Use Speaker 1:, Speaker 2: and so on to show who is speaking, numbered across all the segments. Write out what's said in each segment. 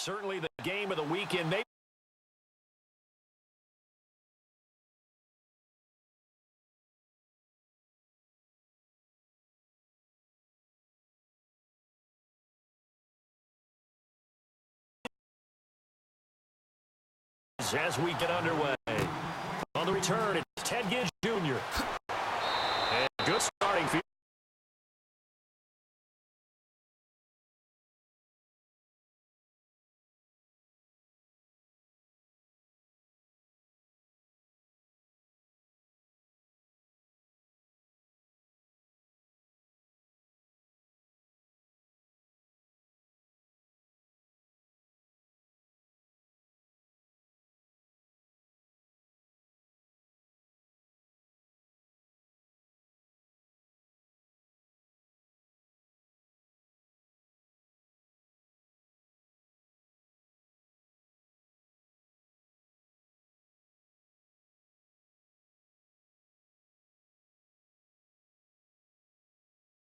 Speaker 1: certainly the game of the weekend. Maybe as we get underway. On the return, it's Ted Ginn Jr. And good starting field.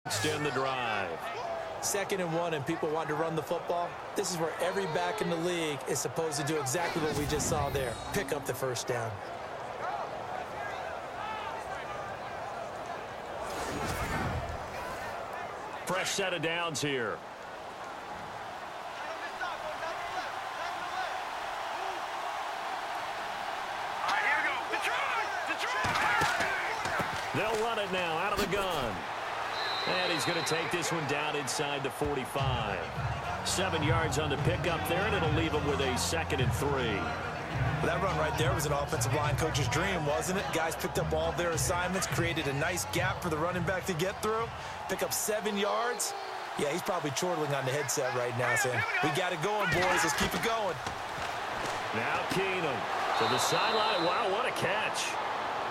Speaker 1: Extend the drive.
Speaker 2: 2nd and 1 and people want to run the football. This is where every back in the league is supposed to do exactly what we just saw there. Pick up the first down.
Speaker 1: Fresh set of downs here. They'll run it now out of the gun. And he's going to take this one down inside the 45. 7 yards on the pickup there, and it'll leave him with a 2nd and 3.
Speaker 2: Well, that run right there was an offensive line coach's dream, wasn't it? Guys picked up all their assignments, created a nice gap for the running back to get through, pick up 7 yards. Yeah, he's probably chortling on the headset right now saying, we got it going, boys. Let's keep it going.
Speaker 1: Now Keenum to the sideline. Wow, what a catch.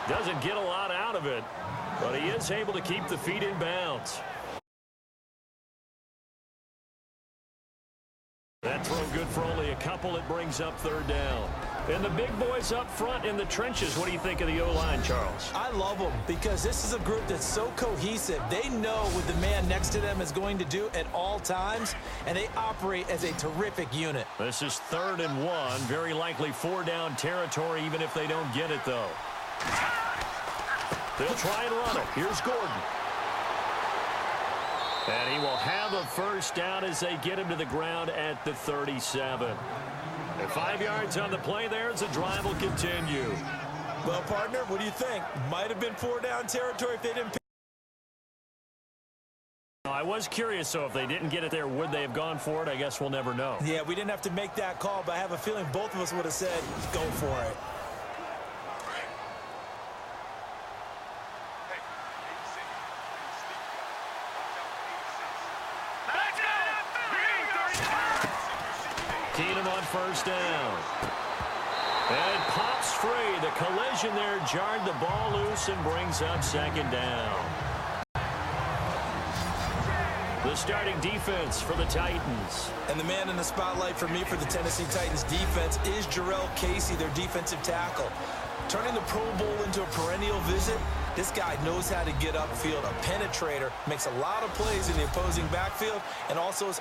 Speaker 1: Doesn't get a lot out of it, but he is able to keep the feet in bounds. That throw good for only a couple. It brings up 3rd down. And the big boys up front in the trenches. What do you think of the O-line, Charles?
Speaker 2: I love them because this is a group that's so cohesive. They know what the man next to them is going to do at all times, and they operate as a terrific unit.
Speaker 1: This is 3rd and 1. Very likely 4-down territory, even if they don't get it, though. They'll try and run it. Here's Gordon. And he will have a first down as they get him to the ground at the 37. And 5 yards on the play there as the drive will continue.
Speaker 2: Well, partner, what do you think? Might have been 4-down territory if they didn't pick.
Speaker 1: I was curious, so if they didn't get it there, would they have gone for it? I guess we'll never know.
Speaker 2: Yeah, we didn't have to make that call, but I have a feeling both of us would have said, go for it.
Speaker 1: Keenum on first down. And it pops free. The collision there jarred the ball loose and brings up 2nd down. The starting defense for the Titans.
Speaker 2: And the man in the spotlight for me for the Tennessee Titans defense is Jarrell Casey, their defensive tackle. Turning the Pro Bowl into a perennial visit, this guy knows how to get upfield, a penetrator, makes a lot of plays in the opposing backfield, and also is.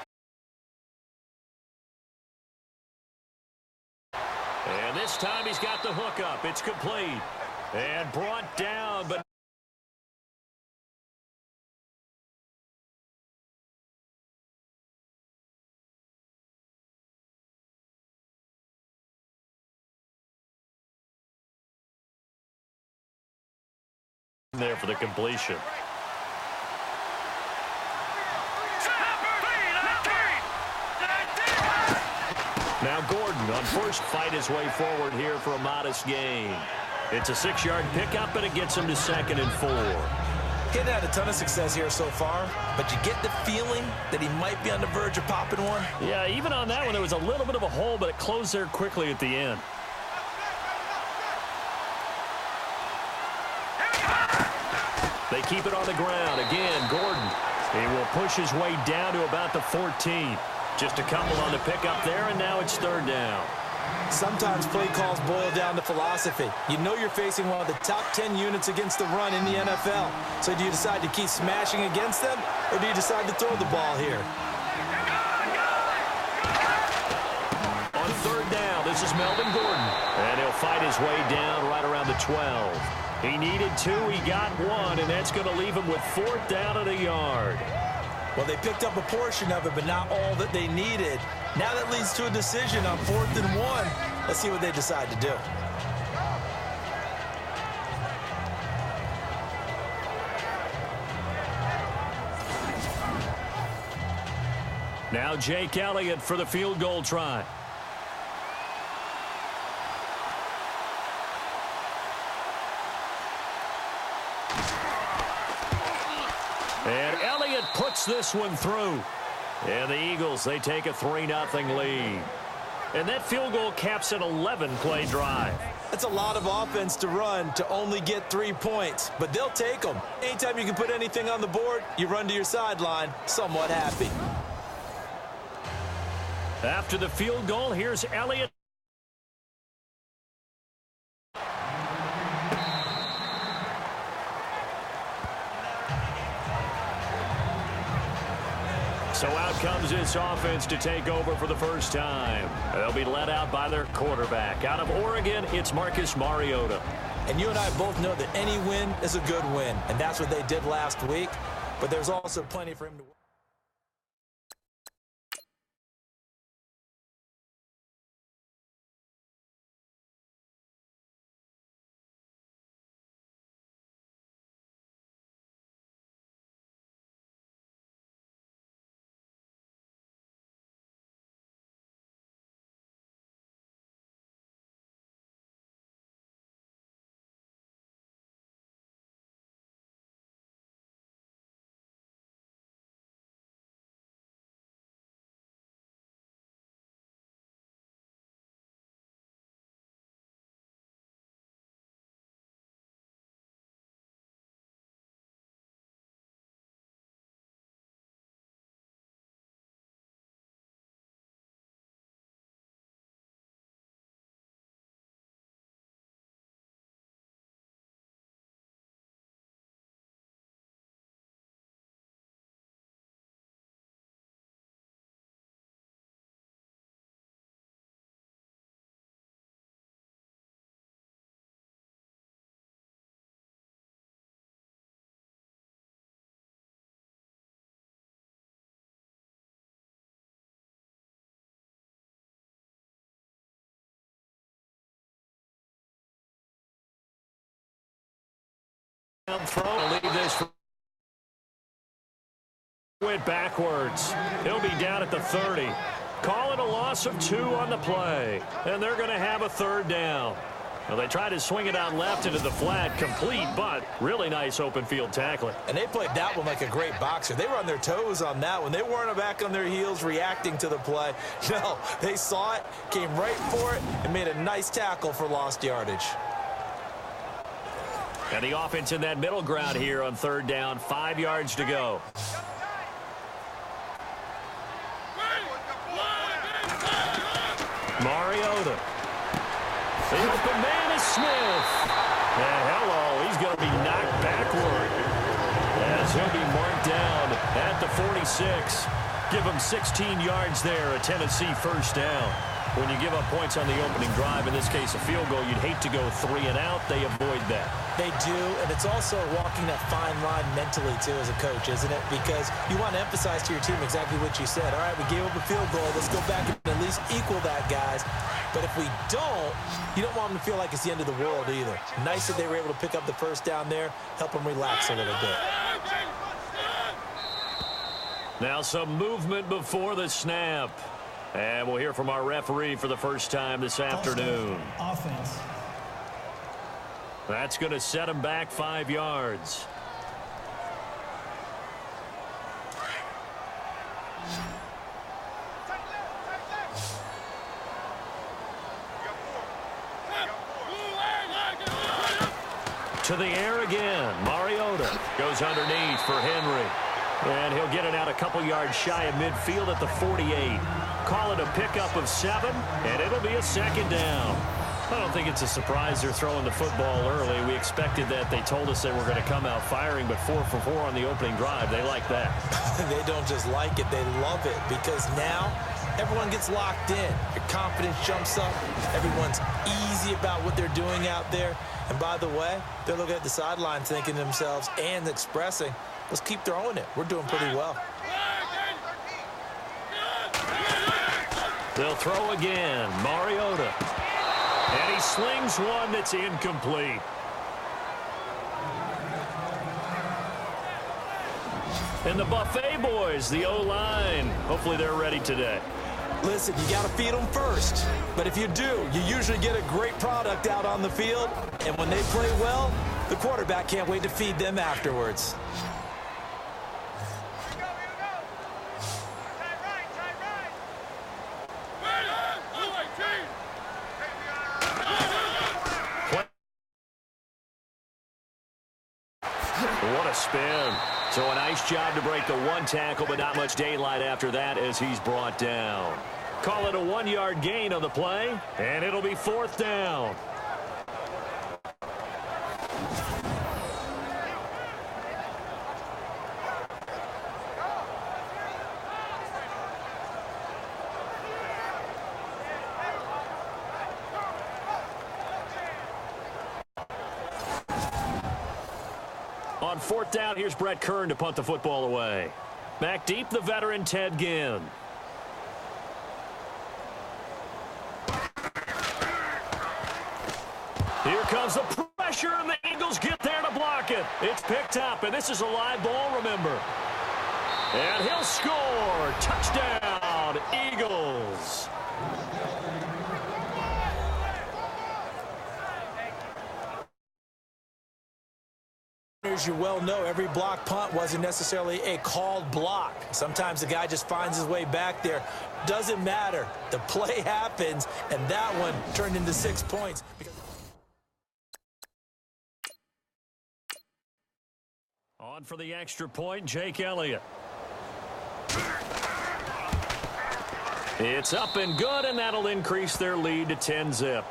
Speaker 1: And this time he's got the hook up. It's complete. And brought down, but there for the completion. Now Gordon on first fight his way forward here for a modest gain. It's a 6-yard pickup, and it gets him to 2nd and 4.
Speaker 2: Getting had a ton of success here so far, but you get the feeling that he might be on the verge of popping one.
Speaker 1: Yeah, even on that one, there was a little bit of a hole, but it closed there quickly at the end. They keep it on the ground. Again, Gordon. He will push his way down to about the 14. Just a couple on the pickup there, and now it's 3rd down.
Speaker 2: Sometimes play calls boil down to philosophy. You know you're facing one of the top 10 units against the run in the NFL. So do you decide to keep smashing against them, or do you decide to throw the ball here?
Speaker 1: this is Melvin Gordon. And he'll fight his way down right around the 12. He needed 2, he got 1, and that's going to leave him with 4th down at a yard.
Speaker 2: Well, they picked up a portion of it, but not all that they needed. Now that leads to a decision on 4th and 1. Let's see what they decide to do.
Speaker 1: Now Jake Elliott for the field goal try. And Elliott puts this one through. And the Eagles, they take a 3-0 lead. And that field goal caps an 11-play drive.
Speaker 2: That's a lot of offense to run to only get 3 points, but they'll take them. Anytime you can put anything on the board, you run to your sideline somewhat happy.
Speaker 1: After the field goal, here's Elliott. So out comes this offense to take over for the first time. They'll be led out by their quarterback. Out of Oregon, it's Marcus Mariota.
Speaker 2: And you and I both know that any win is a good win, and that's what they did last week. But there's also plenty for him to work.
Speaker 1: Throw, leave this. Went backwards. He'll be down at the 30. Call it a loss of 2 on the play. And they're going to have a 3rd down. Well, they tried to swing it out left into the flat, complete, but really nice open field tackling.
Speaker 2: And they played that one like a great boxer. They were on their toes on that one. They weren't back on their heels reacting to the play. No, they saw it, came right for it, and made a nice tackle for lost yardage.
Speaker 1: And the offense in that middle ground here on 3rd down, 5 yards to go. Mariota. The open man is Smith. And hello, he's going to be knocked backward as he'll be marked down at the 46. Give him 16 yards there, a Tennessee 1st down. When you give up points on the opening drive, in this case a field goal, you'd hate to go 3 and out. They avoid that.
Speaker 2: They do, and it's also walking that fine line mentally, too, as a coach, isn't it? Because you want to emphasize to your team exactly what you said. All right, we gave up a field goal. Let's go back and at least equal that, guys. But if we don't, you don't want them to feel like it's the end of the world either. Nice that they were able to pick up the 1st down there, help them relax a little bit.
Speaker 1: Now some movement before the snap. And we'll hear from our referee for the first time this afternoon.
Speaker 3: Offense.
Speaker 1: That's going to set him back 5 yards. To the air again. Mariota goes underneath for Henry. And he'll get it out a couple yards shy of midfield at the 48. Call it a pickup of 7, and it'll be a 2nd down. I don't think it's a surprise they're throwing the football early. We expected that. They told us they were going to come out firing, but 4 for 4 on the opening drive. They like that.
Speaker 2: They don't just like it. They love it because now everyone gets locked in. Your confidence jumps up. Everyone's easy about what they're doing out there. And by the way, they're looking at the sideline thinking to themselves and expressing, let's keep throwing it. We're doing pretty well.
Speaker 1: They'll throw again. Mariota. And he slings one that's incomplete. And the Buffet boys, the O-line, hopefully they're ready today.
Speaker 2: Listen, you got to feed them first. But if you do, you usually get a great product out on the field. And when they play well, the quarterback can't wait to feed them afterwards.
Speaker 1: What a spin. So a nice job to break the one tackle, but not much daylight after that as he's brought down. Call it a 1-yard gain on the play, and it'll be 4th down. On 4th down, here's Brett Kern to punt the football away. Back deep, the veteran Ted Ginn. Here comes the pressure, and the Eagles get there to block it. It's picked up, and this is a live ball, remember. And he'll score. Touchdown, Eagles.
Speaker 2: As you well know, every block punt wasn't necessarily a called block. Sometimes the guy just finds his way back there. Doesn't matter. The play happens, and that one turned into 6 points.
Speaker 1: On for the extra point, Jake Elliott. It's up and good, and that'll increase their lead to 10-zip.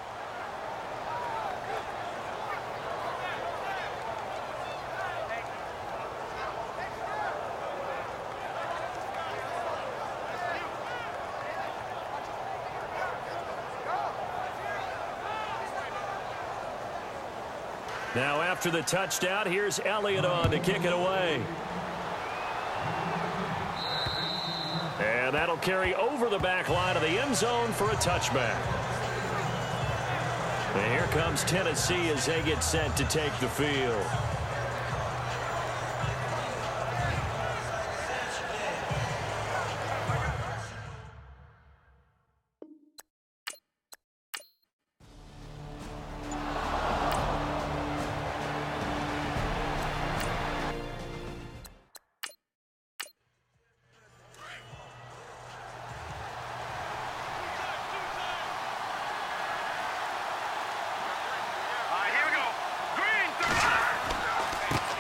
Speaker 1: Now after the touchdown, here's Elliott on to kick it away. And that'll carry over the back line of the end zone for a touchback. And here comes Tennessee as they get set to take the field.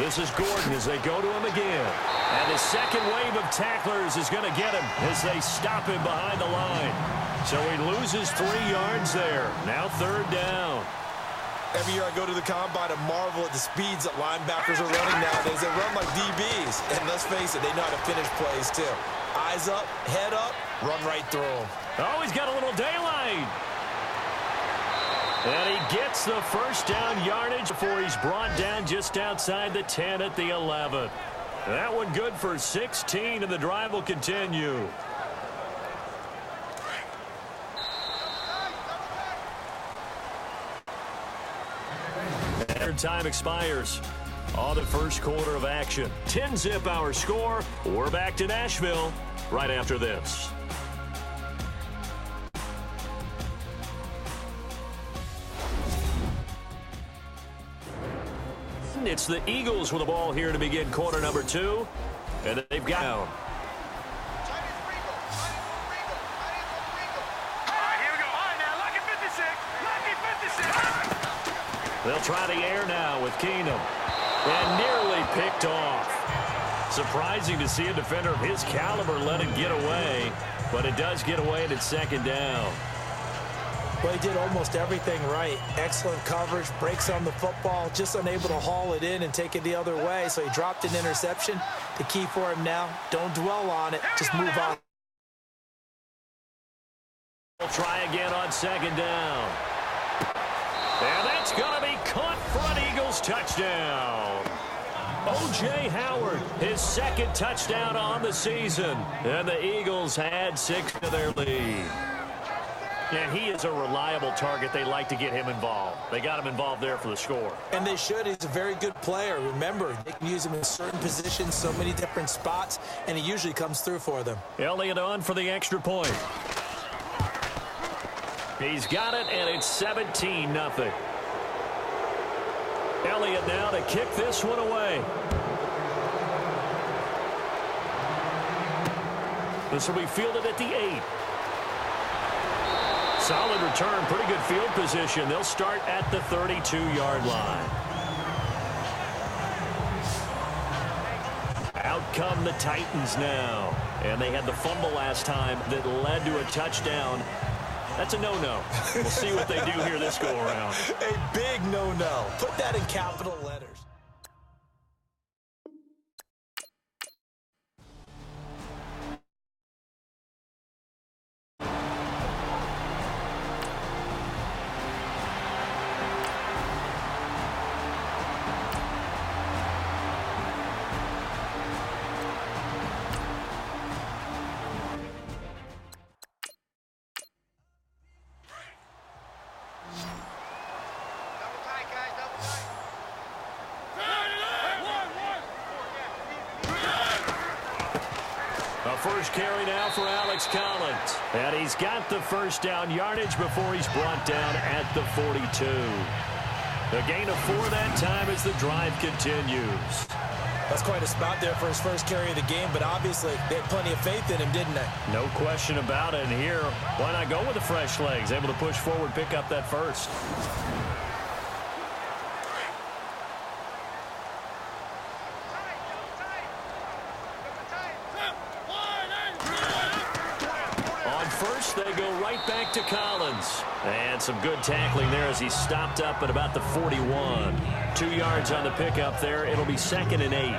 Speaker 1: This is Gordon as they go to him again. And the second wave of tacklers is going to get him as they stop him behind the line. So he loses 3 yards there. Now 3rd down.
Speaker 2: Every year I go to the combine and marvel at the speeds that linebackers are running nowadays. They run like DBs. And let's face it, they know how to finish plays too. Eyes up, head up, run right through them.
Speaker 1: Oh, he's got a little daylight. And he gets the first down yardage before he's brought down just outside the 10 at the 11. That one good for 16, and the drive will continue. And time expires on the first quarter of action. 10-zip our score. We're back to Nashville right after this. It's the Eagles with the ball here to begin quarter number 2. And they've got down. They'll try the air now with Keenum. And nearly picked off. Surprising to see a defender of his caliber let it get away. But it does get away and it's 2nd down.
Speaker 2: Well, he did almost everything right. Excellent coverage, breaks on the football, just unable to haul it in and take it the other way. So he dropped an interception. The key for him now, don't dwell on it, just move on.
Speaker 1: They'll try again on second down. And that's going to be caught for an Eagles touchdown. O.J. Howard, his second touchdown on the season. And the Eagles add 6 to their lead. And he is a reliable target. They like to get him involved. They got him involved there for the score.
Speaker 2: And they should. He's a very good player. Remember, they can use him in certain positions, so many different spots, and he usually comes through for them.
Speaker 1: Elliott on for the extra point. He's got it, and it's 17-0. Elliott now to kick this one away. This will be fielded at the 8. Solid return, pretty good field position. They'll start at the 32-yard line. Out come the Titans now. And they had the fumble last time that led to a touchdown. That's a no-no. We'll see what they do here this go-around.
Speaker 2: A big no-no. Put that in capital letters.
Speaker 1: First carry now for Alex Collins. And he's got the first down yardage before he's brought down at the 42. A gain of 4 that time as the drive continues.
Speaker 2: That's quite a spot there for his first carry of the game, but obviously they had plenty of faith in him, didn't they?
Speaker 1: No question about it. And here, why not go with the fresh legs? Able to push forward, pick up that first. They go right back to Collins. And some good tackling there as he stopped up at about the 41. 2 yards on the pickup there. It'll be 2nd and 8.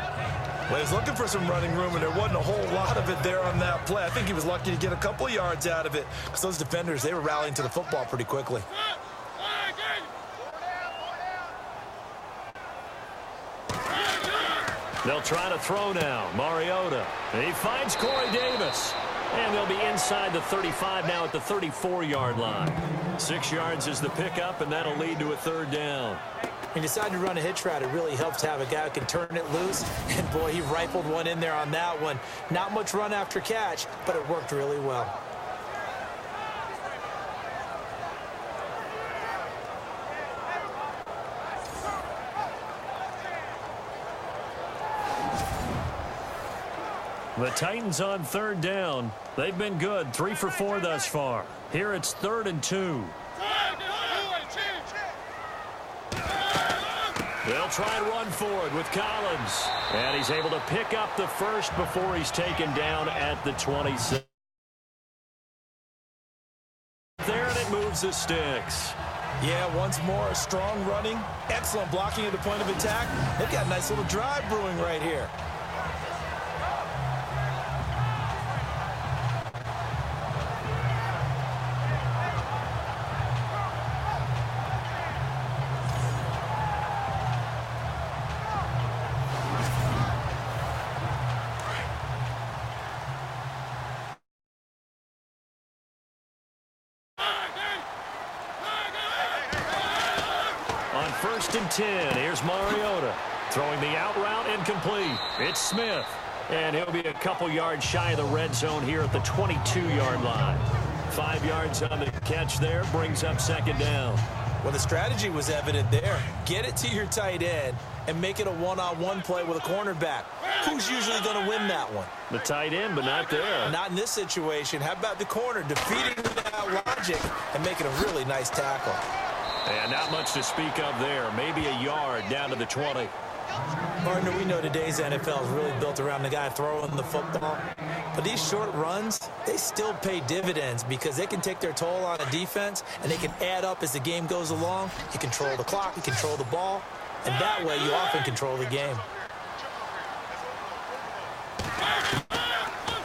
Speaker 2: Well, he's looking for some running room, and there wasn't a whole lot of it there on that play. I think he was lucky to get a couple yards out of it because those defenders, they were rallying to the football pretty quickly.
Speaker 1: They'll try to throw now. Mariota. He finds Corey Davis. And they'll be inside the 35 now at the 34-yard line. 6 yards is the pickup, and that'll lead to a 3rd down.
Speaker 2: He decided to run a hitch route. It really helps to have a guy who can turn it loose. And, boy, he rifled one in there on that one. Not much run after catch, but it worked really well.
Speaker 1: The Titans on 3rd down. They've been good, 3 for 4 thus far. Here it's 3rd and 2. They'll try and run forward with Collins. And he's able to pick up the first before he's taken down at the 26. There, and it moves the sticks.
Speaker 2: Yeah, once more, strong running, excellent blocking at the point of attack. They've got a nice little drive brewing right here.
Speaker 1: On 1st and 10, here's Mariota. Throwing the out route incomplete. It's Smith. And he'll be a couple yards shy of the red zone here at the 22-yard line. 5 yards on the catch there. Brings up 2nd down.
Speaker 2: Well, the strategy was evident there. Get it to your tight end and make it a one-on-one play with a cornerback. Who's usually going to win that one?
Speaker 1: The tight end, but not there.
Speaker 2: Not in this situation. How about the corner defeating that logic and making a really nice tackle?
Speaker 1: And not much to speak of there. Maybe a yard down to the 20.
Speaker 2: Partner, we know today's NFL is really built around the guy throwing the football. But these short runs, they still pay dividends because they can take their toll on a defense and they can add up as the game goes along. You control the clock, you control the ball, and that way you often control the game.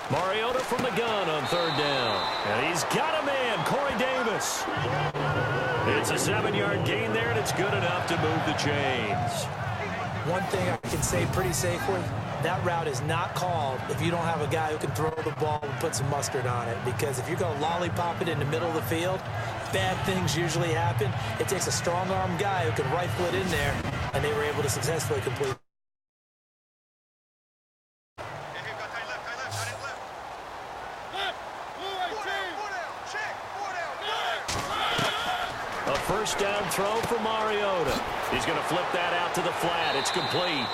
Speaker 2: Mariota from the gun on 3rd down. And he's got a man
Speaker 1: Corey Davis. It's a 7-yard gain there, and it's good enough to move the chains.
Speaker 2: One thing I can say pretty safely, that route is not called if you don't have a guy who can throw the ball and put some mustard on it. Because if you're going to lollipop it in the middle of the field, bad things usually happen. It takes a strong-arm guy who can rifle it in there, and they were able to successfully complete.
Speaker 1: A first down throw for Mariota. He's going to flip that out to the flat. It's complete.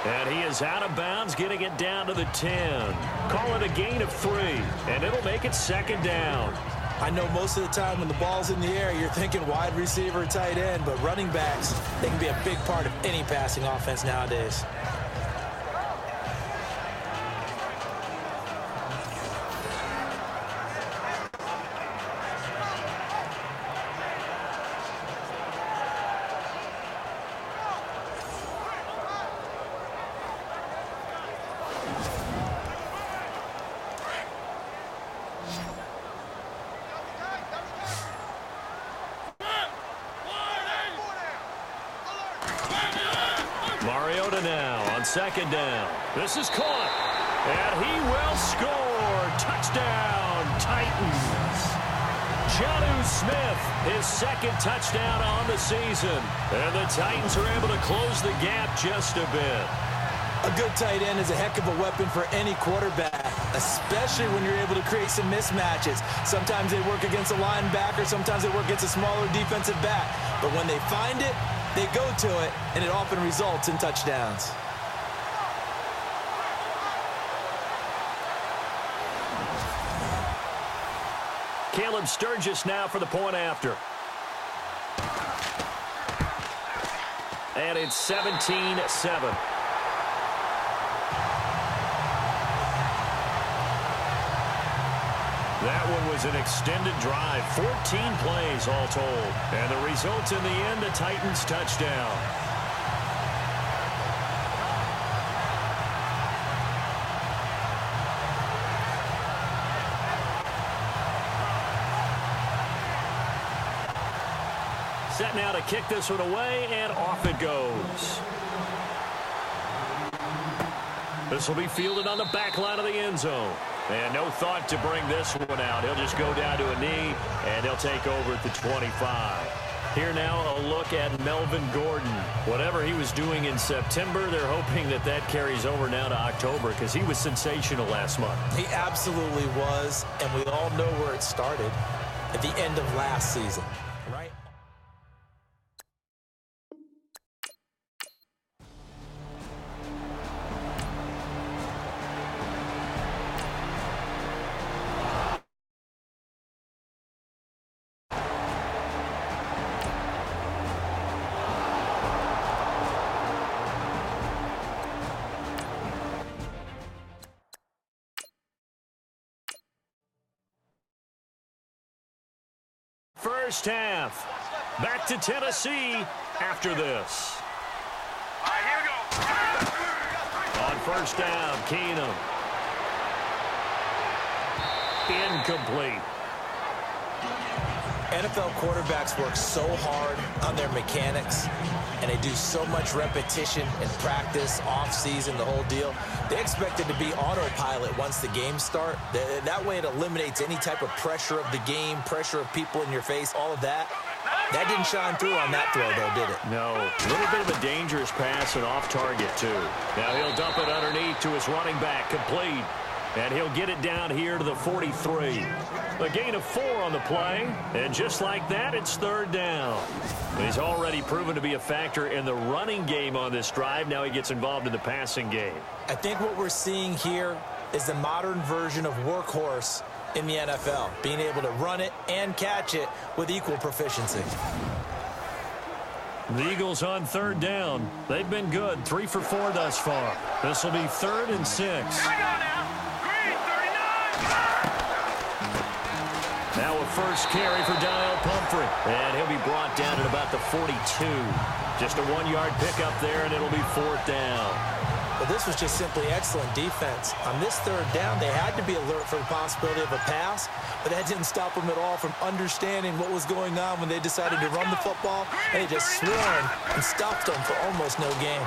Speaker 1: And he is out of bounds, getting it down to the 10. Call it a gain of 3, and it'll make it second down.
Speaker 2: I know most of the time when the ball's in the air, you're thinking wide receiver, tight end, but running backs, they can be a big part of any passing offense nowadays.
Speaker 1: Mariota now on second down. This is caught, and he will score. Touchdown, Titans. Jonnu Smith, his second touchdown on the season. And the Titans are able to close the gap just a bit.
Speaker 2: A good tight end is a heck of a weapon for any quarterback, especially when you're able to create some mismatches. Sometimes they work against a linebacker, sometimes they work against a smaller defensive back. But when they find it, they go to it, and it often results in touchdowns.
Speaker 1: Caleb Sturgis now for the point after. And it's 17-7. That one was an extended drive, 14 plays all told. And the result in the end, a Titans touchdown. Set now to kick this one away, and off it goes. This will be fielded on the back line of the end zone. And no thought to bring this one out. He'll just go down to a knee, and he'll take over at the 25. Here now, a look at Melvin Gordon. Whatever he was doing in September, they're hoping that that carries over now to October because he was sensational last month.
Speaker 2: He absolutely was, and we all know where it started at the end of last season, right?
Speaker 1: First half. Back to Tennessee after this.
Speaker 3: All right, here we go.
Speaker 1: On first down, Keenum. Incomplete.
Speaker 2: NFL quarterbacks work so hard on their mechanics, and they do so much repetition in practice, off-season, the whole deal. They expect it to be autopilot once the games start. That way it eliminates any type of pressure of the game, pressure of people in your face, all of that. That didn't shine through on that throw, though, did it?
Speaker 1: No. A little bit of a dangerous pass and off target, too. Now he'll dump it underneath to his running back, complete. And he'll get it down here to the 43. A gain of 4 on the play. And just like that, it's third down. He's already proven to be a factor in the running game on this drive. Now he gets involved in the passing game.
Speaker 2: I think what we're seeing here is the modern version of workhorse in the NFL, being able to run it and catch it with equal proficiency.
Speaker 1: The Eagles on third down. They've been good, 3 for 4 thus far. This will be 3rd and 6. Now a first carry for Daniel Pumphrey. And he'll be brought down at about the 42. Just a 1-yard pickup there, and it'll be 4th down.
Speaker 2: Well, this was just simply excellent defense. On this third down, they had to be alert for the possibility of a pass, but that didn't stop them at all from understanding what was going on when they decided to run the football. They just swarmed and stopped them for almost no gain.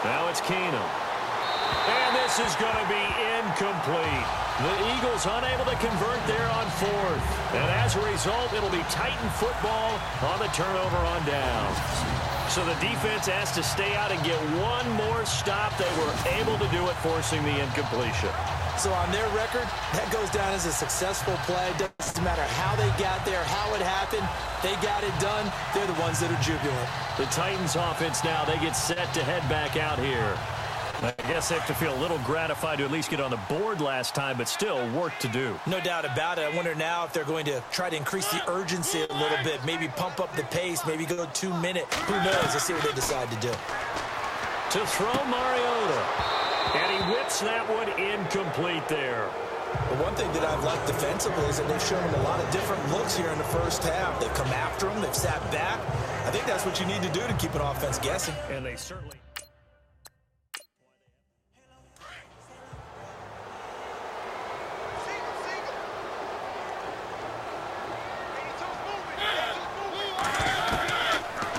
Speaker 1: Now it's Keenum. And this is going to be incomplete. The Eagles unable to convert there on fourth. And as a result, it'll be Titan football on the turnover on downs. So the defense has to stay out and get one more stop. They were able to do it, forcing the incompletion.
Speaker 2: So on their record, that goes down as a successful play. Doesn't matter how they got there, how it happened. They got it done. They're the ones that are jubilant.
Speaker 1: The Titans offense now, they get set to head back out here. I guess they have to feel a little gratified to at least get on the board last time, but still work to do.
Speaker 2: No doubt about it. I wonder now if they're going to try to increase the urgency a little bit, maybe pump up the pace, maybe go 2 minutes. Who knows? Let's see what they decide to do.
Speaker 1: To throw Mariota. And he whips that one incomplete there.
Speaker 2: The one thing that I've liked defensively is that they've shown them a lot of different looks here in the first half. They've come after them. They've sat back. I think that's what you need to do to keep an offense guessing.
Speaker 1: And they certainly...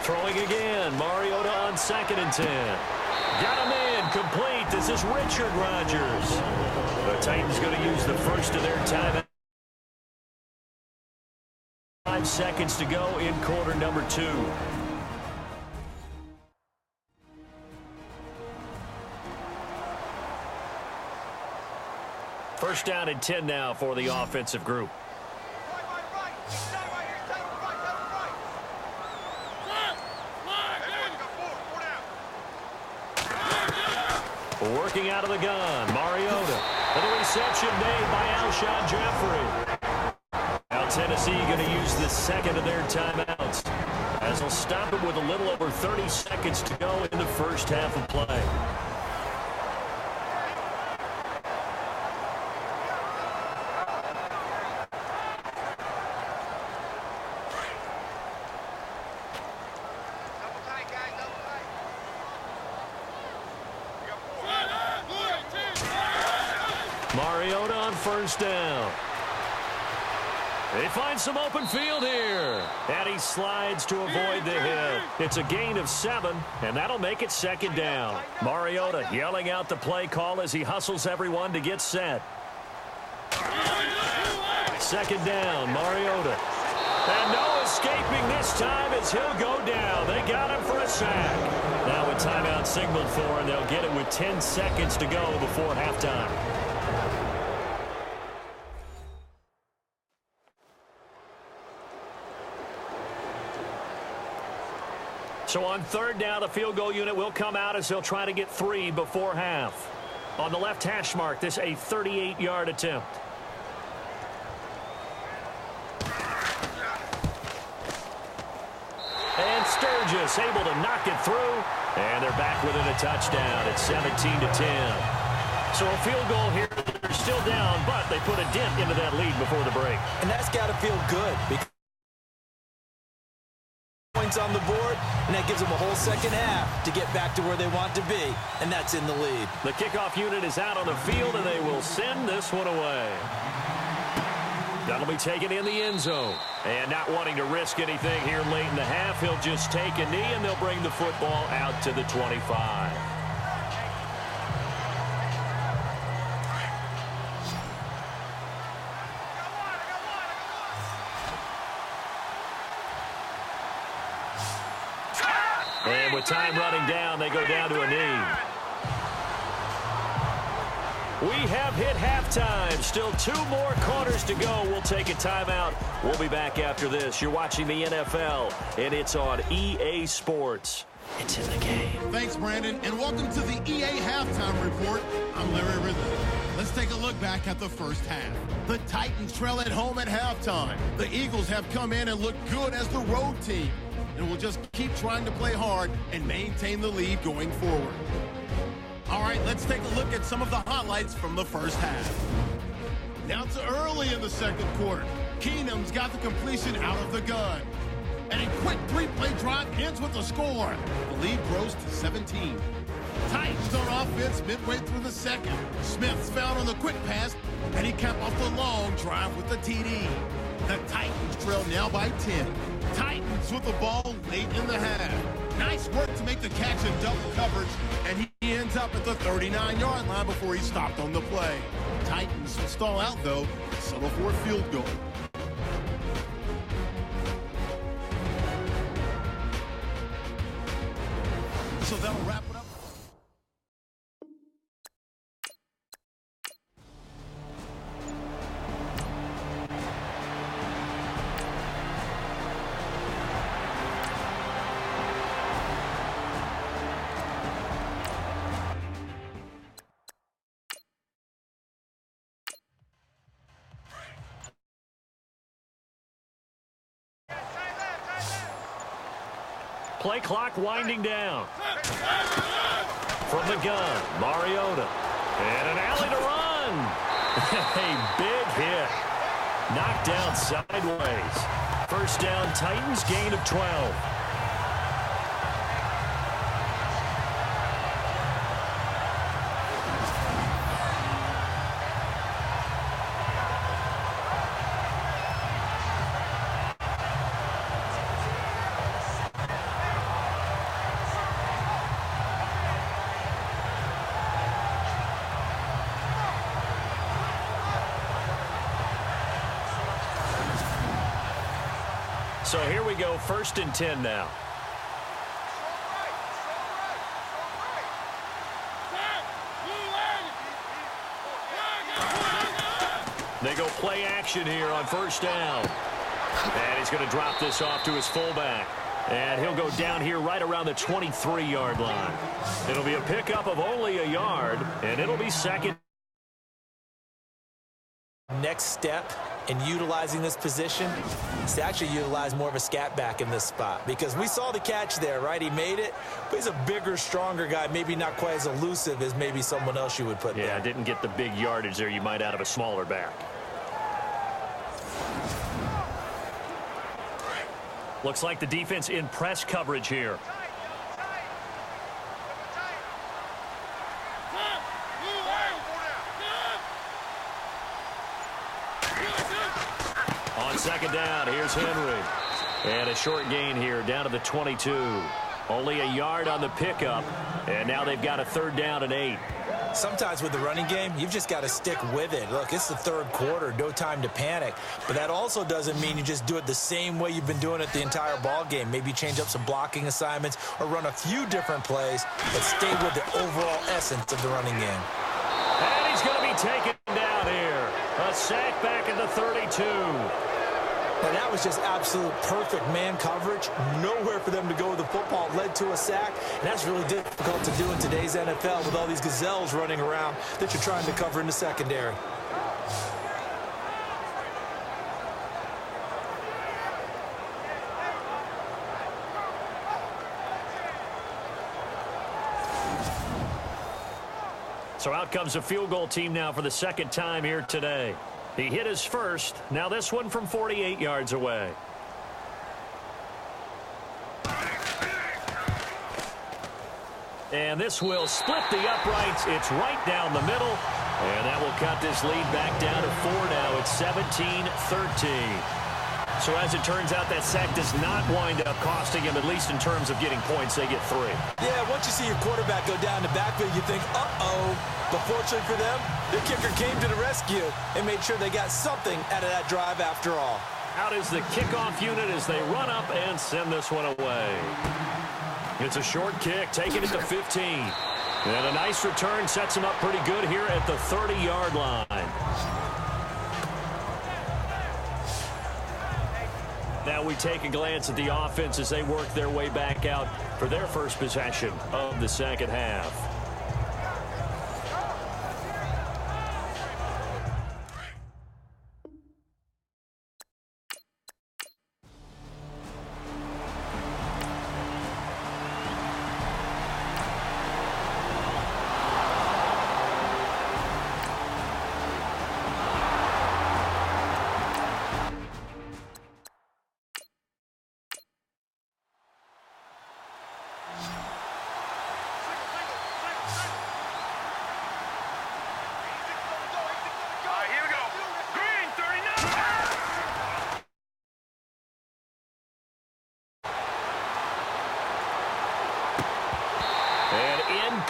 Speaker 1: Throwing again, Mariota on 2nd and 10. Got him in, complete. This is Richard Rodgers. The Titans going to use the first of their timeout. 5 seconds to go in quarter number 2. First down and 10 now for the offensive group. Working out of the gun, Mariota. And the reception made by Alshon Jeffrey. Now Tennessee going to use the second of their timeouts, as they'll stop it with a little over 30 seconds to go in the first half of play. Mariota on first down. They find some open field here. And he slides to avoid the hit. It's a gain of 7, and that'll make it 2nd down. Mariota yelling out the play call as he hustles everyone to get set. 2nd down, Mariota. And no escaping this time as he'll go down. They got him for a sack. Now a timeout signaled for, and they'll get it with 10 seconds to go before halftime. So on 3rd down, the field goal unit will come out as they'll try to get 3 before half. On the left hash mark, this a 38-yard attempt. And Sturgis able to knock it through. And they're back within a touchdown. It's 17-10. So a field goal here. They're still down, but they put a dent into that lead before the break.
Speaker 2: And that's got to feel good because points on the board, and that gives them a whole second half to get back to where they want to be, and that's in the lead.
Speaker 1: The kickoff unit is out on the field, and they will send this one away. That'll be taken in the end zone. And not wanting to risk anything here late in the half, he'll just take a knee, and they'll bring the football out to the 25. And with time running down, they go down to a knee. We have hit halftime. Still 2 more quarters to go. We'll take a timeout. We'll be back after this. You're watching the NFL, and it's on EA Sports. It's in the game.
Speaker 4: Thanks, Brandon, and welcome to the EA Halftime Report. I'm Larry Ridley. Let's take a look back at the first half. The Titans trail at home at halftime. The Eagles have come in and looked good as the road team, and will just keep trying to play hard and maintain the lead going forward. All right, let's take a look at some of the highlights from the first half. Now to early in the second quarter. Keenum's got the completion out of the gun. And a quick 3-play drive ends with a score. The lead grows to 17. Titans on offense midway through the second. Smith's found on the quick pass, and he capped off the long drive with the TD. The Titans trail now by 10. Titans with the ball late in the half. Nice work to make the catch in double coverage, and he ends up at the 39-yard line before he stopped on the play. Titans will stall out, though, settle for a field goal. So that'll wrap it up.
Speaker 1: Play clock winding down. From the gun, Mariota. And an alley to run. A big hit. Knocked down sideways. First down, Titans, gain of 12. So here we go, 1st and 10 now. They go play action here on 1st down. And he's going to drop this off to his fullback. And he'll go down here right around the 23-yard line. It'll be a pickup of only a yard, and it'll be second.
Speaker 2: Next step in utilizing this position is to actually utilize more of a scat back in this spot, because we saw the catch there, right? He made it, but he's a bigger, stronger guy, maybe not quite as elusive as maybe someone else you would put there.
Speaker 1: Yeah, didn't get the big yardage there you might out of a smaller back. Looks like the defense in press coverage here. On 2nd down, here's Henry. And a short gain here down to the 22. Only a yard on the pickup, and now they've got a 3rd down and 8.
Speaker 2: Sometimes with the running game, you've just got to stick with it. Look, it's the 3rd quarter, no time to panic. But that also doesn't mean you just do it the same way you've been doing it the entire ball game. Maybe change up some blocking assignments or run a few different plays, but stay with the overall essence of the running game.
Speaker 1: And he's going to be taken down here. A sack back at the 32.
Speaker 2: And that was just absolute perfect man coverage. Nowhere for them to go with the football. Led to a sack. And that's really difficult to do in today's NFL with all these gazelles running around that you're trying to cover in the secondary.
Speaker 1: So out comes a field goal team now for the 2nd time here today. He hit his first. Now this one from 48 yards away. And this will split the uprights. It's right down the middle. And that will cut this lead back down to 4 now. It's 17-13. So as it turns out, that sack does not wind up costing him, at least in terms of getting points. They get 3.
Speaker 2: Yeah, once you see your quarterback go down the backfield, you think, uh-oh. But fortunately for them, the kicker came to the rescue and made sure they got something out of that drive after all.
Speaker 1: Out is the kickoff unit as they run up and send this one away. It's a short kick, taking it to 15. And a nice return sets him up pretty good here at the 30-yard line. Now we take a glance at the offense as they work their way back out for their first possession of the 2nd half.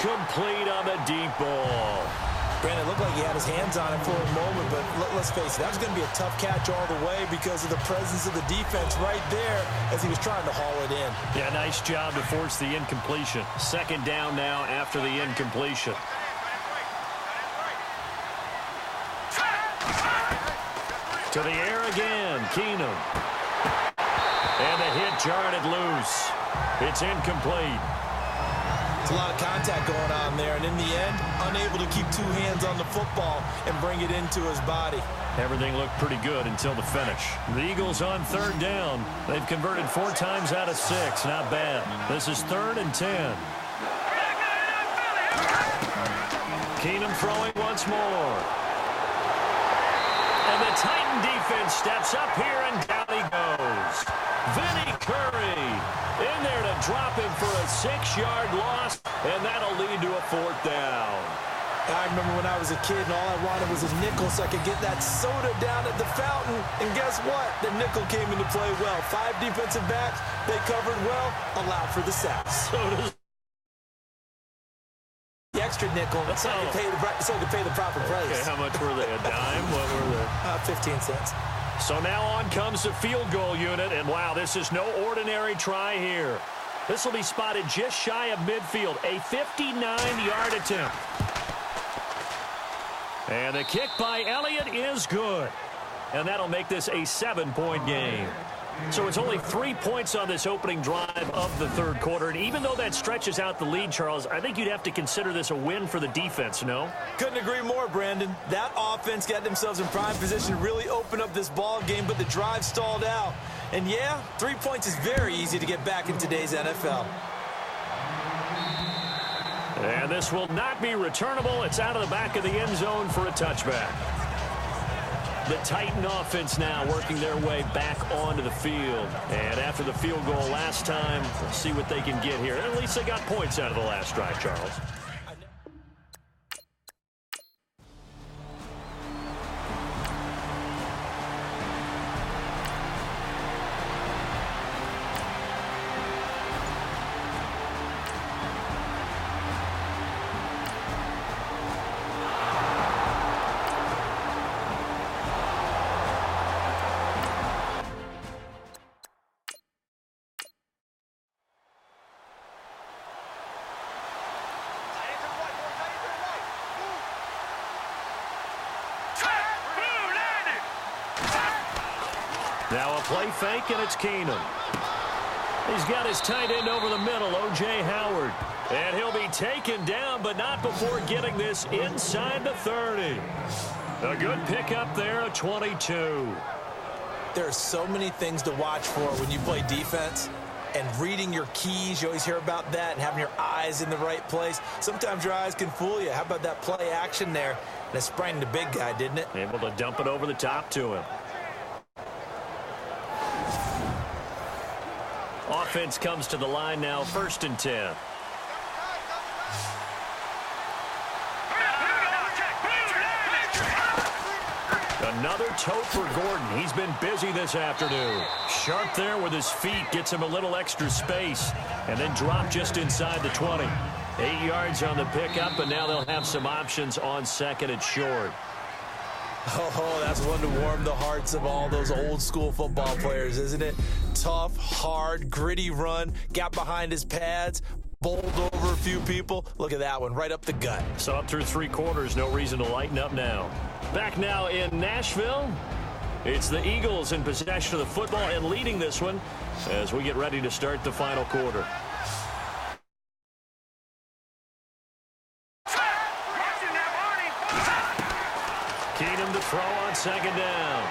Speaker 1: Incomplete on the deep ball.
Speaker 2: Brandon, it looked like he had his hands on it for a moment, but let's face it, that was going to be a tough catch all the way because of the presence of the defense right there as he was trying to haul it in.
Speaker 1: Yeah, nice job to force the incompletion. Second down now after the incompletion. To the air again, Keenum. And the hit jarred it loose. It's incomplete.
Speaker 2: It's a lot of contact going on there, and in the end, unable to keep two hands on the football and bring it into his body.
Speaker 1: Everything looked pretty good until the finish. The Eagles on third down. They've converted 4 times out of 6. Not bad. This is 3rd and 10. Keenum throwing once more. And the Titan defense steps up here, and down he goes. Vinny Curry in there to drop him for a 6-yard loss, and that'll lead to a 4th down.
Speaker 2: I remember when I was a kid and all I wanted was a nickel so I could get that soda down at the fountain. And guess what? The nickel came into play well. 5 defensive backs, they covered well, allowed for the sacks.
Speaker 1: So does
Speaker 2: the extra nickel so I could pay the proper price.
Speaker 1: Okay, how much were they? A dime? What were they?
Speaker 2: 15 cents.
Speaker 1: So now on comes the field goal unit, and wow, this is no ordinary try here. This will be spotted just shy of midfield, a 59-yard attempt. And the kick by Elliott is good. And that'll make this a 7-point game. So it's only 3 points on this opening drive of the third quarter. And even though that stretches out the lead, Charles, I think you'd have to consider this a win for the defense, no?
Speaker 2: Couldn't agree more, Brandon. That offense got themselves in prime position to really open up this ball game, but the drive stalled out. And yeah, 3 points is very easy to get back in today's NFL.
Speaker 1: And this will not be returnable. It's out of the back of the end zone for a touchback. The Titan offense now working their way back onto the field. And after the field goal last time, we'll see what they can get here. At least they got points out of the last drive, Charles. Now a play fake, and it's Keenum. He's got his tight end over the middle, O.J. Howard. And he'll be taken down, but not before getting this inside the 30. A good pickup there, a 22.
Speaker 2: There are so many things to watch for when you play defense. And reading your keys, you always hear about that, and having your eyes in the right place. Sometimes your eyes can fool you. How about that play action there? And it sprang the big guy, didn't it?
Speaker 1: Able to dump it over the top to him. Offense comes to the line now, 1st and 10. Another tote for Gordon. He's been busy this afternoon. Sharp there with his feet, gets him a little extra space, and then drop just inside the 20. 8 yards on the pickup, and now they'll have some options on 2nd and short.
Speaker 2: Oh, that's one to warm the hearts of all those old school football players, isn't it? Tough, hard, gritty run, got behind his pads, bowled over a few people. Look at that one, right up the gut.
Speaker 1: So up through 3 quarters, no reason to lighten up now. Back now in Nashville, it's the Eagles in possession of the football and leading this one as we get ready to start the final quarter. Keenum to throw on 2nd down.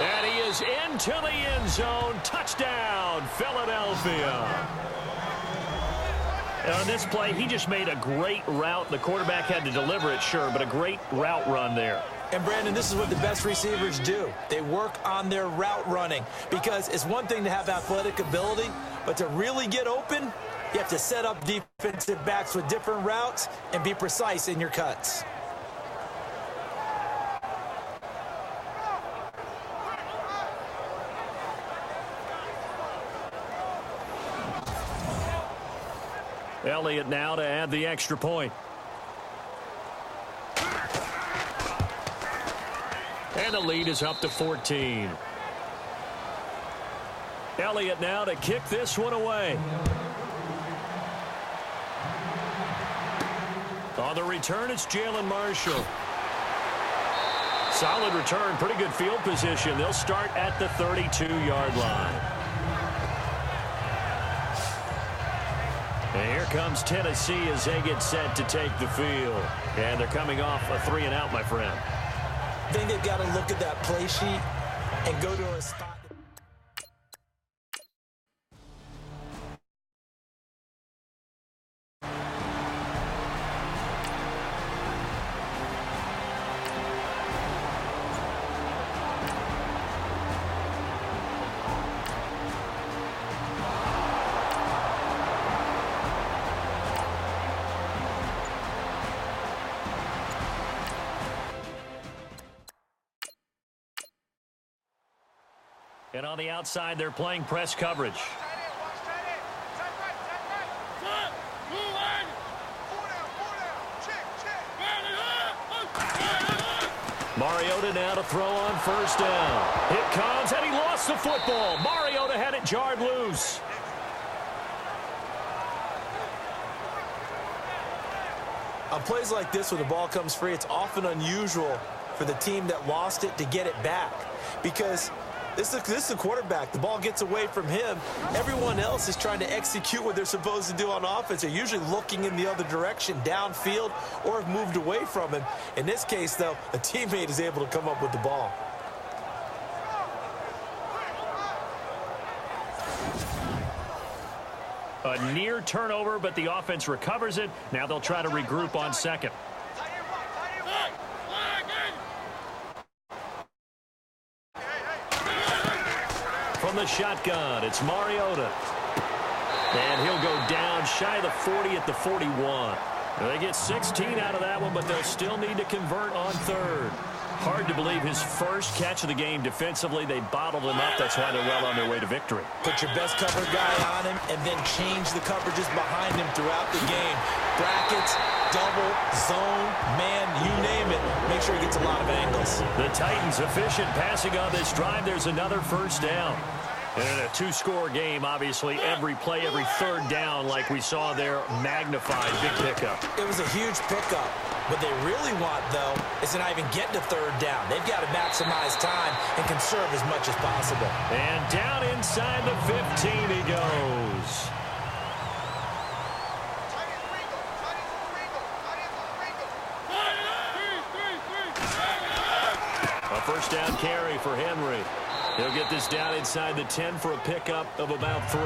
Speaker 1: And he is into the end zone. Touchdown, Philadelphia. And on this play, he just made a great route. The quarterback had to deliver it, sure, but a great route run there.
Speaker 2: And, Brandon, this is what the best receivers do. They work on their route running because it's one thing to have athletic ability, but to really get open, you have to set up defensive backs with different routes and be precise in your cuts.
Speaker 1: Elliott now to add the extra point. And the lead is up to 14. Elliott now to kick this one away. On the return, it's Jalen Marshall. Solid return, pretty good field position. They'll start at the 32-yard line. And here comes Tennessee as they get set to take the field. And they're coming off a 3-and-out, my friend.
Speaker 2: I think they've got to look at that play sheet and go to a spot.
Speaker 1: And on the outside, they're playing press coverage. Mariota now to throw on first down. It comes, and he lost the football. Mariota had it jarred loose.
Speaker 2: On plays like this where the ball comes free, it's often unusual for the team that lost it to get it back. Because this is the quarterback. The ball gets away from him. Everyone else is trying to execute what they're supposed to do on offense. They're usually looking in the other direction, downfield, or have moved away from him. In this case, though, a teammate is able to come up with the ball.
Speaker 1: A near turnover, but the offense recovers it. Now they'll try to regroup on second. From the shotgun, it's Mariota. And he'll go down shy of the 40 at the 41. They get 16 out of that one, but they'll still need to convert on third. Hard to believe his first catch of the game defensively. They bottled him up. That's why they're well on their way to victory.
Speaker 2: Put your best cover guy on him and then change the coverages behind him throughout the game. Brackets, double, zone, man, you name it. Make sure he gets a lot of angles.
Speaker 1: The Titans efficient passing on this drive. There's another first down. And in a two-score game, obviously, every play, every third down, like we saw there, magnified. Big pickup.
Speaker 2: It was a huge pickup. What they really want, though, is to not even get to third down. They've got to maximize time and conserve as much as possible.
Speaker 1: And down inside the 15 he goes. A first down carry for Henry. He'll get this down inside the 10 for a pickup of about 3.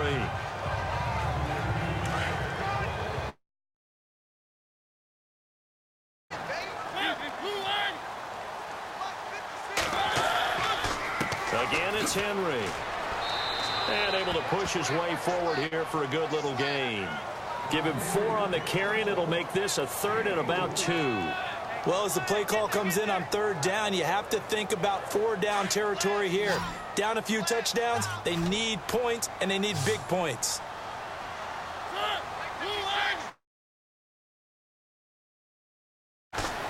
Speaker 1: Again, it's Henry. And able to push his way forward here for a good little gain. Give him 4 on the carry, and it'll make this a third and about 2.
Speaker 2: Well, as the play call comes in on third down, you have to think about 4-down territory here. Down a few touchdowns, they need points, and they need big points.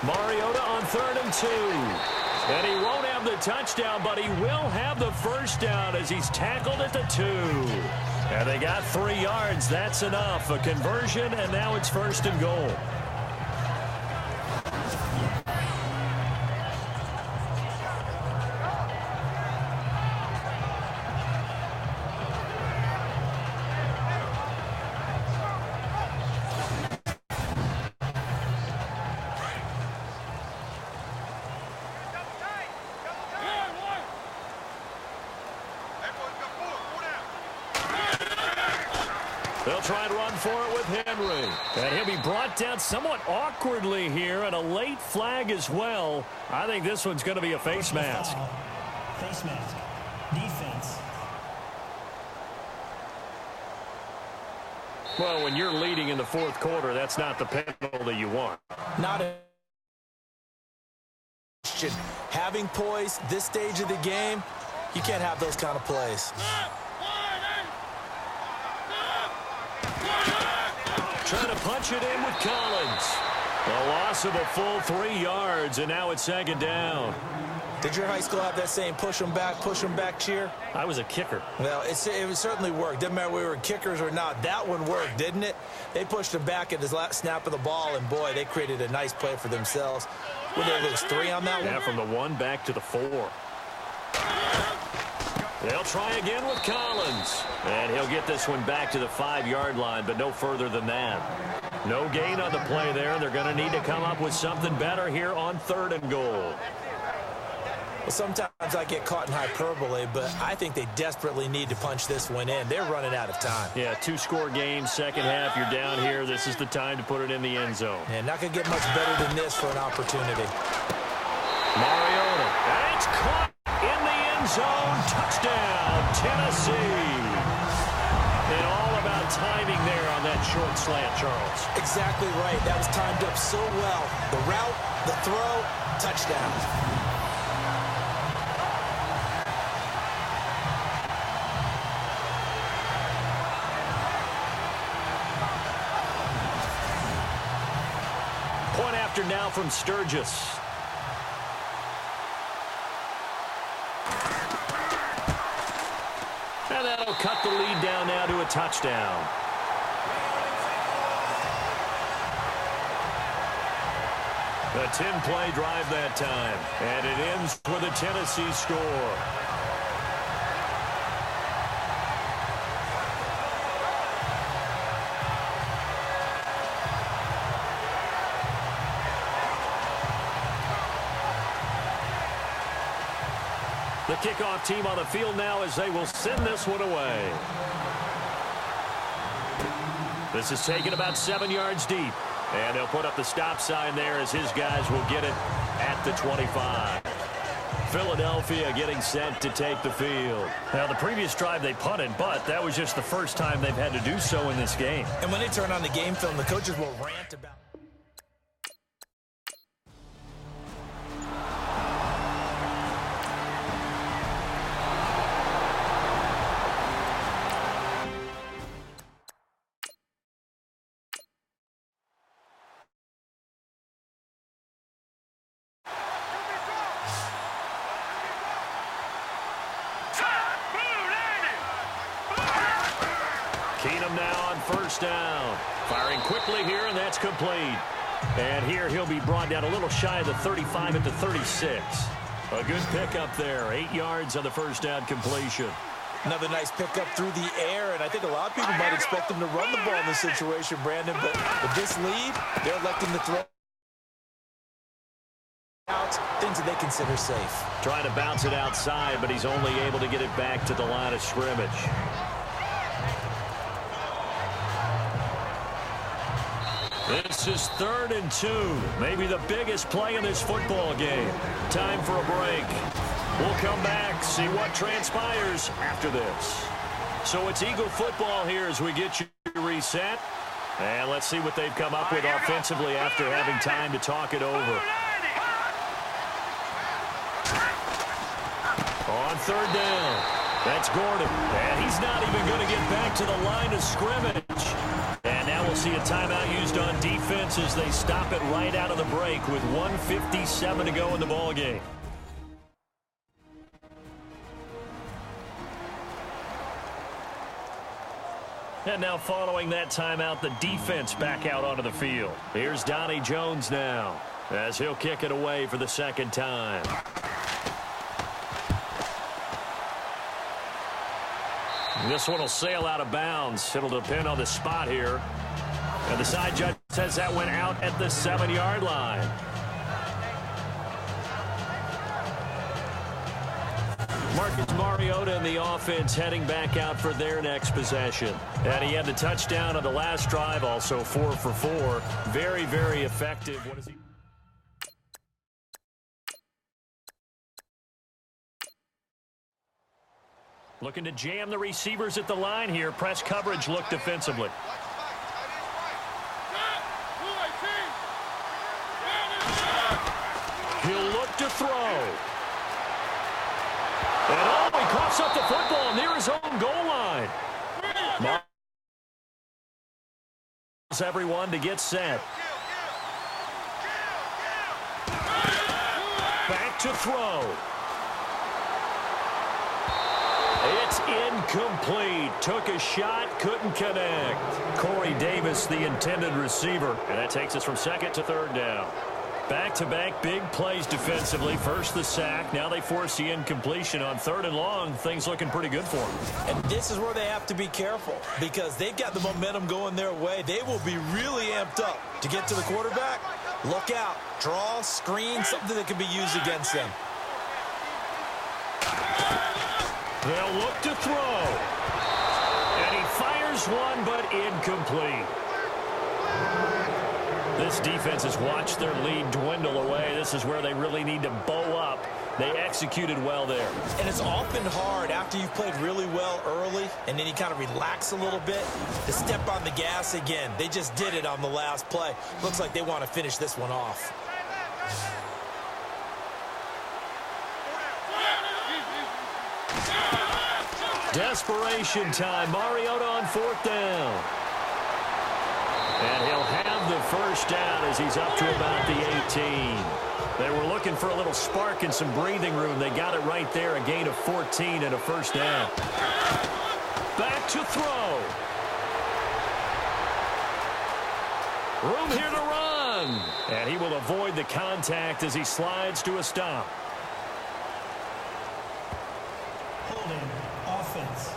Speaker 1: Mariota on 3rd and 2. And he won't have the touchdown, but he will have the first down as he's tackled at the 2. And they got 3 yards. That's enough. A conversion, and now it's 1st and goal. They'll try and run for it with Henry. And he'll be brought down somewhat awkwardly here, and a late flag as well. I think this one's going to be a face mask.
Speaker 5: Face mask. Defense.
Speaker 1: Well, when you're leading in the 4th quarter, that's not the penalty you want.
Speaker 2: Not a question. Having poise this stage of the game, you can't have those kind of plays.
Speaker 1: trying to punch it in with Collins. A loss of a full 3 yards, and now it's second down.
Speaker 2: Did your high school have that saying, push them back cheer?
Speaker 1: I was a kicker.
Speaker 2: Well, it certainly worked. Didn't matter whether we were kickers or not. That one worked, didn't it? They pushed him back at the last snap of the ball, and, boy, they created a nice play for themselves. What did they lose, 3 on that one?
Speaker 1: Yeah, from the 1 back to the 4. They'll try again with Collins. And he'll get this one back to the 5-yard line, but no further than that. No gain on the play there. They're going to need to come up with something better here on 3rd and goal.
Speaker 2: Well, sometimes I get caught in hyperbole, but I think they desperately need to punch this one in. They're running out of time.
Speaker 1: Yeah, 2-score game, second half. You're down here. This is the time to put it in the end zone.
Speaker 2: And not going to get much better than this for an opportunity.
Speaker 1: Mariota. And it's caught in the end zone. Touchdown, Tennessee. And all about timing there on that short slant, Charles.
Speaker 2: Exactly right. That was timed up so well. The route, the throw, touchdown.
Speaker 1: Point after now from Sturgis. And that'll cut the lead down now to a touchdown. A 10-play drive that time. And it ends with a Tennessee score. The kickoff team on the field now as they will send this one away. This is taken about 7 yards deep. And they'll put up the stop sign there as his guys will get it at the 25. Philadelphia getting set to take the field. Now, the previous drive they punted, but that was just the first time they've had to do so in this game.
Speaker 2: And when they turn on the game film, the coaches will rant about...
Speaker 1: Keenum now on first down. Firing quickly here, and that's complete. And here he'll be brought down a little shy of the 35 at the 36. A good pickup there. 8 yards on the first down completion.
Speaker 2: Another nice pickup through the air, and I think a lot of people might expect them to run the ball in this situation, Brandon, but with this lead, they're electing to throw out things that they consider safe.
Speaker 1: Trying to bounce it outside, but he's only able to get it back to the line of scrimmage. This is 3rd and 2. Maybe the biggest play in this football game. Time for a break. We'll come back, see what transpires after this. So it's Eagle football here as we get you reset. And let's see what they've come up with offensively after having time to talk it over. On 3rd down, that's Gordon. And he's not even going to get back to the line of scrimmage. And now we'll see a timeout used on defense as they stop it right out of the break with 1:57 to go in the ballgame. And now following that timeout, the defense back out onto the field. Here's Donnie Jones now as he'll kick it away for the second time. This one will sail out of bounds. It'll depend on the spot here. And the side judge says that went out at the 7-yard line. Marcus Mariota and the offense heading back out for their next possession. And he had the touchdown on the last drive, also 4 for 4. Very, very effective. What is he? Looking to jam the receivers at the line here. Press coverage look defensively. He'll look to throw. And he coughs up the football near his own goal line. everyone to get set. Back to throw. It's incomplete. Took a shot, couldn't connect. Corey Davis, the intended receiver. And that takes us from second to third down. Back-to-back big plays defensively. First the sack. Now they force the incompletion on third and long. Things looking pretty good for them.
Speaker 2: And this is where they have to be careful because they've got the momentum going their way. They will be really amped up to get to the quarterback. Look out. Draw, screen, something that can be used against them.
Speaker 1: They'll look to throw. And he fires one, but incomplete. This defense has watched their lead dwindle away. This is where they really need to bow up. They executed well there.
Speaker 2: And it's often hard after you've played really well early and then you kind of relax a little bit to step on the gas again. They just did it on the last play. Looks like they want to finish this one off.
Speaker 1: Desperation time. Mariota on fourth down. And he'll have the first down as he's up to about the 18. They were looking for a little spark and some breathing room. They got it right there, a gain of 14 and a first down. Back to throw. Room here to run. And he will avoid the contact as he slides to a stop.
Speaker 5: Holding offense.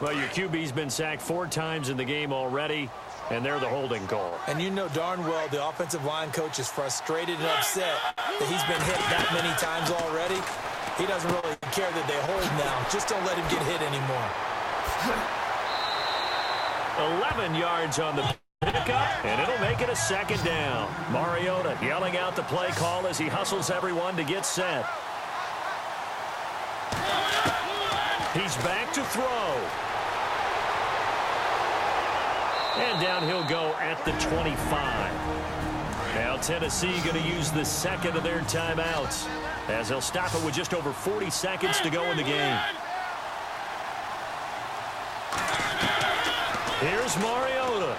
Speaker 1: Well, your QB's been sacked 4 times in the game already, and they're the holding call.
Speaker 2: And you know darn well the offensive line coach is frustrated and upset that he's been hit that many times already. He doesn't really care that they hold now. Just don't let him get hit anymore.
Speaker 1: 11 yards on the pickup, and it'll make it a second down. Mariota yelling out the play call as he hustles everyone to get set. He's back to throw. And down he'll go at the 25. Now Tennessee going to use the second of their timeouts as they'll stop it with just over 40 seconds to go in the game. Here's Mariota.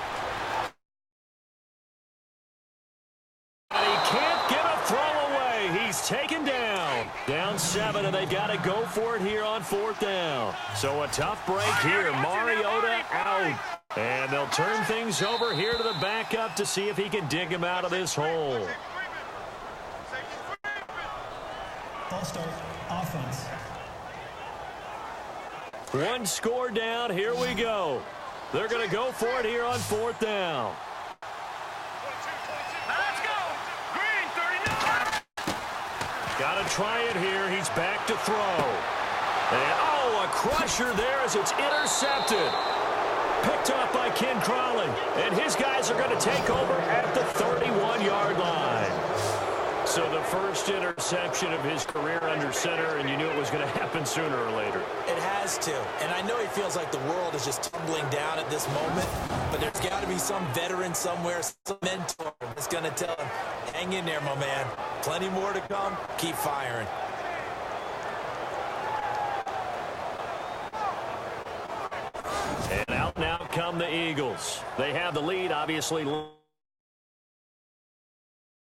Speaker 1: And he can't get a throw away. He's taken down. Down 7, and they got to go for it here on fourth down. So a tough break here. Mariota out. And they'll turn things over here to the backup to see if he can dig him out of this hole.
Speaker 5: Ball start, offense.
Speaker 1: One score down. Here we go. They're going to go for it here on fourth down.
Speaker 3: Let's go. Green 39.
Speaker 1: Got to try it here. He's back to throw. And, oh, a crusher there as it's intercepted. Picked up by Ken Crowley. And his guys are going to take over at the 31-yard line. So the first interception of his career under center, and you knew it was going to happen sooner or later.
Speaker 2: It has to. And I know he feels like the world is just tumbling down at this moment, but there's got to be some veteran somewhere, some mentor that's going to tell him, hang in there, my man. Plenty more to come. Keep firing.
Speaker 1: And out now come the Eagles. They have the lead, obviously. For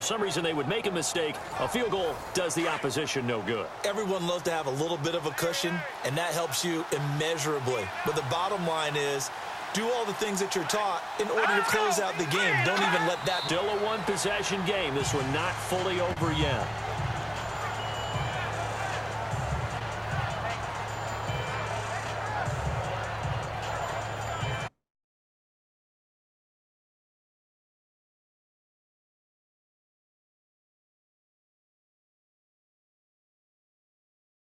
Speaker 1: some reason they would make a mistake. A field goal does the opposition no good.
Speaker 2: Everyone loves to have a little bit of a cushion, and that helps you immeasurably. But the bottom line is, do all the things that you're taught in order to close out the game. Don't even let that.
Speaker 1: Still a one-possession game. This one not fully over yet.